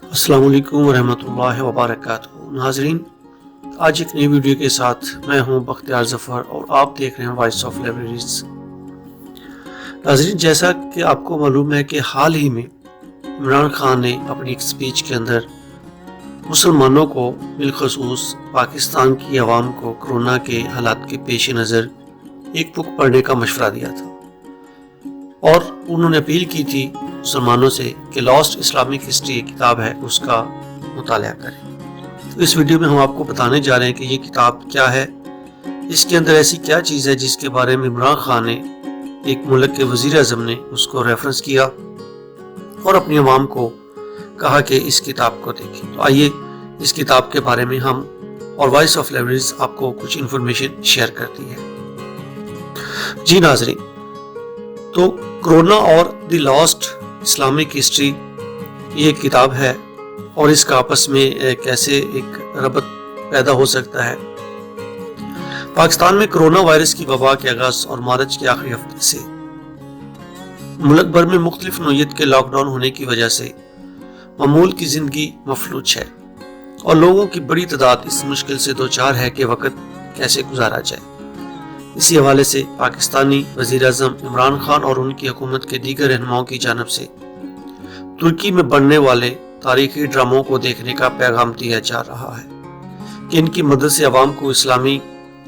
अस्सलाम वालेकुम रहमतुल्लाहि व बरकातुहू। नाज़रीन, आज एक नई वीडियो के साथ मैं हूं बख्तियार ज़फ़र और आप देख रहे हैं वॉइस ऑफ लाइब्रेरीज। नाज़रीन, जैसा कि आपको मालूम है कि हाल ही में इमरान खान ने अपनी एक स्पीच के अंदर मुसलमानों को बिलखसूस पाकिस्तान की आवाम को कोरोना के हालात के पेश नज़र एक बुक पढ़ने का मशवरा दिया था और उन्होंने अपील की थी मुसलमानों से कि लॉस्ट इस्लामिक हिस्ट्री एक किताब है, उसका मुताला करें। तो इस वीडियो में हम आपको बताने जा रहे हैं कि ये किताब क्या है, इसके अंदर ऐसी क्या चीज़ है जिसके बारे में इमरान खान ने, एक मुल्क के वज़ीर आज़म ने उसको रेफरेंस किया और अपनी आवाम को कहा कि इस किताब को देखें। तो आइए इस किताब के बारे में हम और वॉइस ऑफ लाइब्रेरीज आपको कुछ इन्फॉर्मेशन शेयर करती है। जी नाज़रीन, तो कोरोना और द लॉस्ट इस्लामिक हिस्ट्री ये किताब है और इसका आपस में कैसे एक रबत पैदा हो सकता है। पाकिस्तान में कोरोना वायरस की वबा के आगाज और मार्च के आखिरी हफ्ते से मुल्क भर में मुख्तलिफ नौयत के लॉकडाउन होने की वजह से मामूल की जिंदगी मफलूज है और लोगों की बड़ी तादाद इस मुश्किल से दो चार है कि वक्त कैसे गुजारा जाए। इसी हवाले से पाकिस्तानी वज़ीर आज़म इमरान खान और उनकी हुकूमत के दीगर रहनुमाओं की जानब से तुर्की में बनने वाले तारीखी ड्रामों को देखने का पैगाम दिया जा रहा है कि इनकी मदद से अवाम को इस्लामी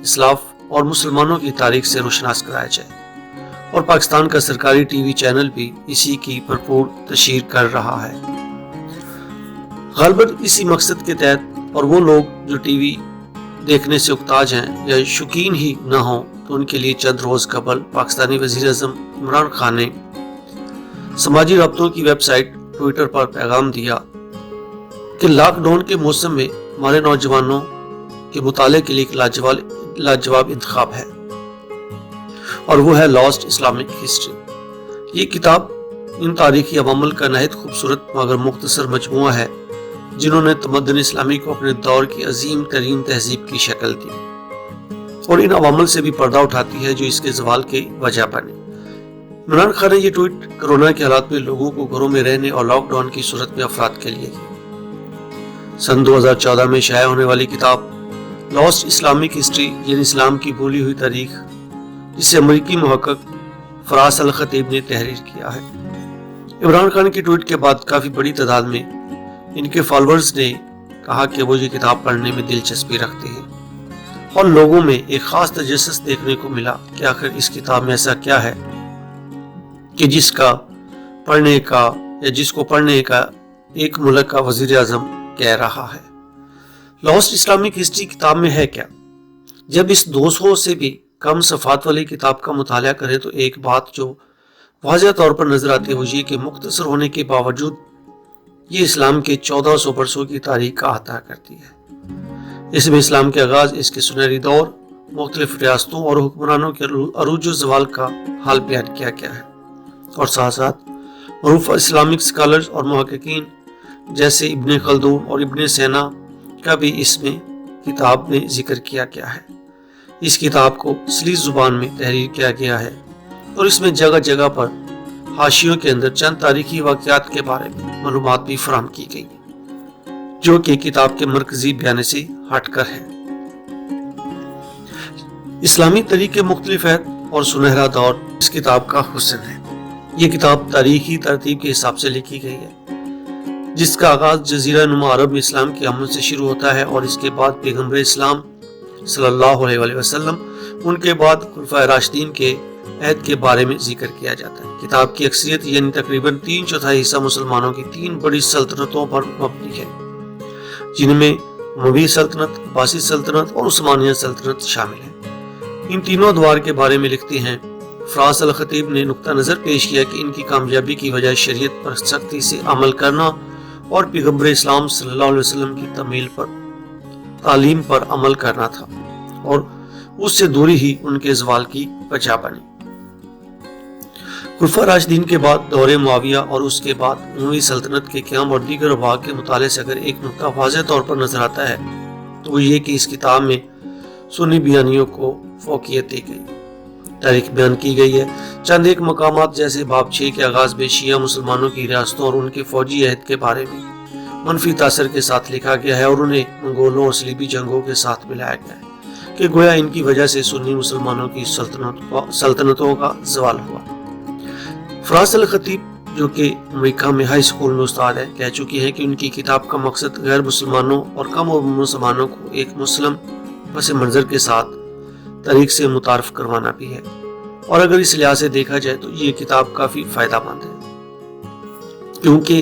इस्लाफ और मुसलमानों की तारीख से रोशनास कराया जाए और पाकिस्तान का सरकारी टीवी चैनल भी इसी की भरपूर तशहीर कर रहा है। ग़ालिबन इसी मकसद के तहत और वो लोग जो टीवी देखने से उकताज हैं या शौकीन ही न हों तो उनके लिए चंद रोज कबल पाकिस्तानी वज़ीर आज़म इमरान खान ने समाजी राब्तों की वेबसाइट ट्विटर पर पैगाम दिया कि लॉकडाउन के मौसम में हमारे नौजवानों के मुताले के लिए एक लाजवाब इंतखाब है और वो है लॉस्ट इस्लामिक हिस्ट्री। ये किताब इन तारीखी अवामल का नहायत खूबसूरत मगर मुख्तसर मजमुआ है जिन्होंने तमद्दुन इस्लामी को अपने दौर की अजीम तरीन तहजीब की शक्ल दी और इन अवामल से भी पर्दा उठाती है जो इसके ज़वाल के वजह बने। इमरान खान ने यह ट्वीट कोरोना के हालात में लोगों को घरों में रहने और लॉकडाउन की सूरत में अफराद के लिए की। सन 2014 में शाया होने वाली किताब लॉस्ट इस्लामिक हिस्ट्री यानी इस्लाम की भूली हुई तारीख, जिसे अमरीकी मुहक्किक फरास अल खतीब ने तहरीर किया है। इमरान खान की ट्वीट के बाद काफ़ी बड़ी तादाद में इनके फॉलोअर्स ने कहा कि वो ये किताब पढ़ने में दिलचस्पी रखते हैं और लोगों में एक खास तजस्सुस देखने को मिला कि आखिर इस किताब में ऐसा क्या है कि जिसको पढ़ने का एक मुल्क का वज़ीर आज़म कह रहा है। लॉस्ट इस्लामिक हिस्ट्री किताब में है क्या? जब इस 200 से भी कम सफ़ात वाली किताब का मुताला करें तो एक बात जो वाज़ेह तौर पर नजर आती है वो ये कि मुख्तसर होने के बावजूद ये इस्लाम के 1400 बरसों की तारीख का अहाता करती है। इसमें इस्लाम के आगाज, इसके सुनहरी दौर, मुख्तलिफ रियासतों और हुक्मरानों के अरूज व ज़वाल का हाल बयान किया गया है और साथ साथ मरूफ इस्लामिक स्कॉलर्स और मुहक्किकीन जैसे इब्ने खल्दून और इब्ने सीना का भी इसमें किताब में जिक्र किया गया है। इस किताब को सलीस जुबान में तहरीर किया गया है और इसमें जगह जगह पर हाशियों के अंदर चंद तारीखी वाक़यात के बारे में मालूमात भी फराहम की गई जो कि किताब के मरकजी बयान से हटकर है। इस्लामी तरीके मुख्तलिफ है और सुनहरा दौर इस किताब का हुस्न है। ये किताब तारीखी तरतीब के हिसाब से लिखी गई है जिसका आगाज जजीरा नुमा अरब में इस्लाम के अमल से शुरू होता है और इसके बाद पैगंबर इस्लाम सल्लल्लाहु अलैहि वसल्लम, उनके बाद खुलफाए राशिदीन के अहद के बारे में जिक्र किया जाता है। किताब की अक्सरियत यानी तकरीबन 3/4 हिस्सा मुसलमानों की 3 बड़ी सल्तनतों पर मबनी है जिनमें उमवी सल्तनत, अब्बासी सल्तनत और उस्मानिया सल्तनत शामिल है। इन तीनों अदवार के बारे में लिखते हैं फरास अल खतीब ने नुक्ता नज़र पेश किया कि इनकी कामयाबी की वजह शरीयत पर सख्ती से अमल करना और पैगंबर इस्लाम सल्लल्लाहु अलैहि वसल्लम की तालीम पर अमल करना था और उससे दूरी ही उनके ज़वाल की वजह बनी। खुलफा राशिदीन के बाद दौरे मुआविया और उसके बाद उमवी सल्तनत के क़याम और दीगर भाग के मुताले से अगर एक नुक्ता वाज़ेह तौर पर नजर आता है तो वो ये कि इस किताब में सुन्नी बयानियों को फौकियत दी गई, तारीख बयान की गई है। चंद एक मकामात जैसे बाब 6 के आगाज में शिया मुसलमानों की रियासतों और उनके फौजी अहद के बारे में منفی تاثر کے ساتھ لکھا گیا ہے اور انہیں منگولوں اور صلیبی جنگوں کے ساتھ ملایا گیا ہے کہ گویا ان کی وجہ سے سنی مسلمانوں کی سلطنتوں کا زوال ہوا۔ فراس الخطیب جو کہ امریکہ میں ہائی اسکول میں استاد ہے، کہہ چکی ہیں کہ ان کی کتاب کا مقصد غیر مسلمانوں اور کم عمر مسلمانوں کو ایک مسلم پس منظر کے ساتھ طریق سے متعارف کروانا بھی ہے، اور اگر اس لحاظ سے دیکھا جائے تو یہ کتاب کافی فائدہ مند ہے، کیونکہ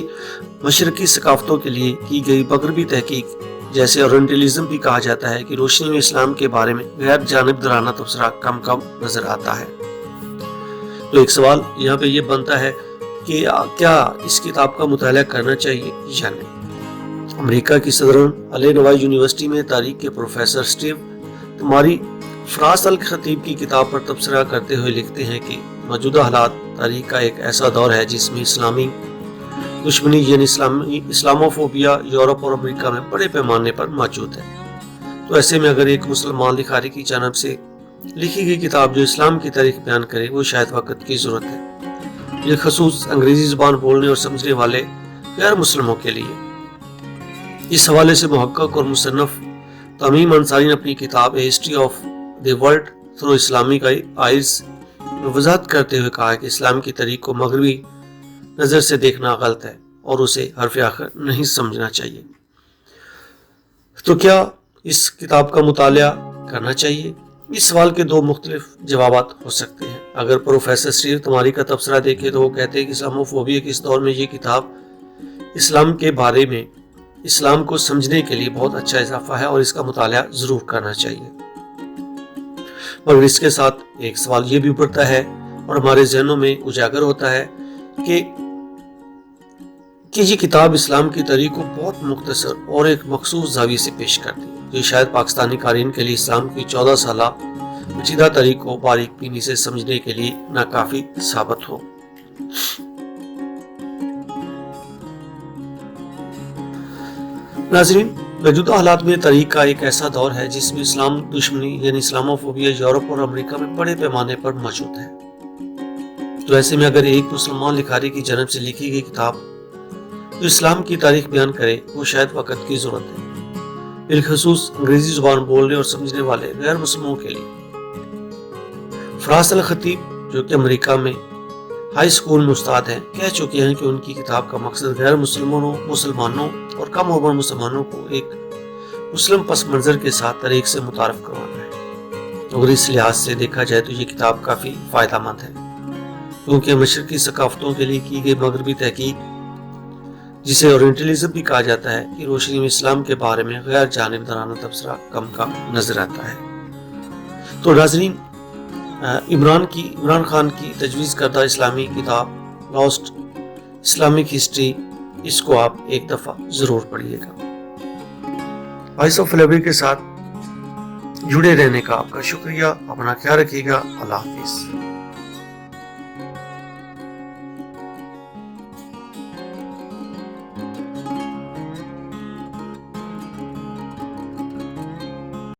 مشرقی ثقافتوں کے لیے کی گئی مغربی تحقیق، جیسے اورینٹلزم بھی کہا جاتا ہے، کی روشنی میں اسلام کے بارے میں غیر جانبدارانہ تبصرہ کم نظر آتا ہے۔ تو ایک سوال یہاں پہ یہ بنتا ہے کہ کیا اس کتاب کا مطالعہ کرنا چاہیے یا نہیں۔ امریکہ کی صدرن الینوائے یونیورسٹی میں تاریخ کے پروفیسر سٹیو تماری فراس الخطیب کی کتاب پر تبصرہ کرتے ہوئے لکھتے ہیں کہ موجودہ حالات تاریخ کا ایک ایسا دور ہے جس میں اسلامی دشمنی یعنی اسلاموفوبیا یورپ اور امریکہ میں بڑے پیمانے پر موجود ہے۔ تو ایسے میں اگر ایک مسلمان لکھاری کی جانب سے لکھی گئی کتاب جو اسلام کی تاریخ بیان کرے، وہ شاید وقت کی ضرورت ہے، یہ خصوص انگریزی زبان بولنے اور سمجھنے والے غیر مسلموں کے لیے۔ اس حوالے سے محقق اور مصنف تمیم انصاری نے اپنی کتاب a history of the world through Islamic eyes میں وضاحت کرتے ہوئے کہا کہ اسلام کی تاریخ کو مغربی نظر سے دیکھنا غلط ہے اور اسے حرف آخر نہیں سمجھنا چاہیے۔ تو کیا اس کتاب کا مطالعہ کرنا چاہیے؟ اس سوال کے دو مختلف جوابات ہو سکتے ہیں۔ اگر پروفیسر سٹیو تماری کا تبصرہ دیکھے تو وہ کہتے ہیں کہ اسلاموفوبیا کے اس دور میں یہ کتاب اسلام کے بارے میں اسلام کو سمجھنے کے لیے بہت اچھا اضافہ ہے اور اس کا مطالعہ ضرور کرنا چاہیے۔ مگر اس کے ساتھ ایک سوال یہ بھی اٹھتا ہے اور ہمارے ذہنوں میں اجاگر ہوتا ہے کہ یہ کتاب اسلام کی تاریخ کو بہت مختصر اور ایک مخصوص زاویے سے پیش کرتی ہے، جو شاید پاکستانی قارئین کے لیے اسلام کی 14 سالہ پیچیدہ تاریخ کو باریک بینی سے سمجھنے کے لیے ناکافی ثابت ہو۔ ناظرین، موجودہ حالات میں تاریخ کا ایک ایسا دور ہے جس میں اسلام دشمنی یعنی اسلاموفوبیا یورپ اور امریکہ میں بڑے پیمانے پر موجود ہے۔ تو ایسے میں اگر ایک مسلمان لکھاری کی جانب سے لکھی گئی کتاب جو اسلام کی تاریخ بیان کرے، وہ شاید وقت کی ضرورت ہے، بالخصوص انگریزی زبان بولنے اور سمجھنے والے غیر مسلموں کے لیے۔ فراس الخطیب جو کہ امریکہ میں ہائی اسکول میں استاد ہیں، کہہ چکے ہیں کہ ان کی کتاب کا مقصد غیر مسلمانوں اور کم عمر مسلمانوں کو ایک مسلم پس منظر کے ساتھ طریق سے متعارف کروانا ہے۔ اگر اس لحاظ سے دیکھا جائے تو یہ کتاب کافی فائدہ مند ہے، کیونکہ مشرقی ثقافتوں کے لیے کی گئی مغربی تحقیق، جسے اورینٹلزم بھی کہا جاتا ہے، کی روشنی میں اسلام کے بارے میں غیر جانبدارانہ تبصرہ کم نظر آتا ہے۔ تو ناظرین، عمران خان کی تجویز کردہ اسلامی کتاب لاسٹ اسلامک ہسٹری، اس کو آپ ایک دفعہ ضرور پڑھیے گا۔ وائس آف لائبریری کے ساتھ جڑے رہنے کا آپ کا شکریہ، اپنا خیال رکھیے گا، اللہ حافظ۔